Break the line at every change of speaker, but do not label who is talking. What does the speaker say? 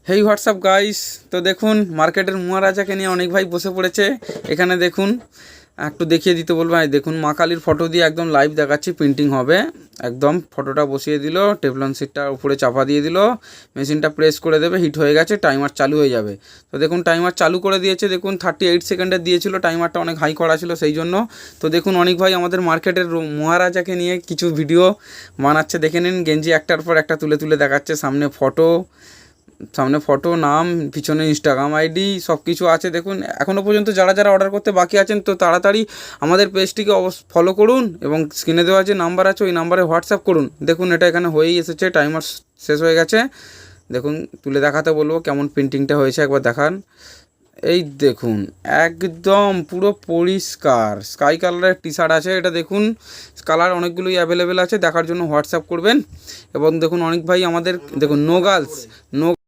হেই WhatsApp guys, তো দেখুন মার্কেটের মহারাজাকে নিয়ে অনেক ভাই বসে পড়েছে। এখানে দেখুন একটু দেখিয়ে দিতে বলবো। দেখুন মা কালীর ফটো দিয়ে একদম লাইভ দেখাচ্ছি, প্রিন্টিং হবে। একদম ফটোটা বসিয়ে দিল, টেফলন শিটটা উপরে চাপা দিয়ে দিল, মেশিনটা প্রেস করে দেবে, হিট হয়ে গেছে, টাইমার চালু হয়ে যাবে। তো দেখুন টাইমার চালু করে দিয়েছে। দেখুন 38 সেকেন্ডের দিয়েছিল, টাইমারটা অনেক হাই করা ছিল সেই জন্য। তো দেখুন অনেক ভাই আমাদের মার্কেটের মহারাজাকে নিয়ে কিছু ভিডিও বানাচ্ছে, দেখে নিন। গেঞ্জি একটার পর একটা তুলে তুলে দেখাচ্ছে, সামনে ফটো, নাম, পিছনে ইনস্টাগ্রাম আইডি, সব কিছু আছে। দেখুন এখনও পর্যন্ত যারা যারা অর্ডার করতে বাকি আছেন, তো তাড়াতাড়ি আমাদের পেজটিকে ফলো করুন এবং স্ক্রিনে দেওয়া যে নাম্বার আছে ওই নাম্বারে হোয়াটসঅ্যাপ করুন। দেখুন এটা এখানে হয়েই এসেছে, টাইমার শেষ হয়ে গেছে। দেখুন তুলে দেখাতে বলবো কেমন প্রিন্টিংটা হয়েছে, একবার দেখান। এই দেখুন একদম পুরো পরিষ্কার স্কাই কালারের টি শার্ট আছে। এটা দেখুন কালার অনেকগুলোই অ্যাভেলেবেল আছে, দেখার জন্য হোয়াটসঅ্যাপ করবেন। এবং দেখুন অনেক ভাই আমাদের দেখুন নো গার্লস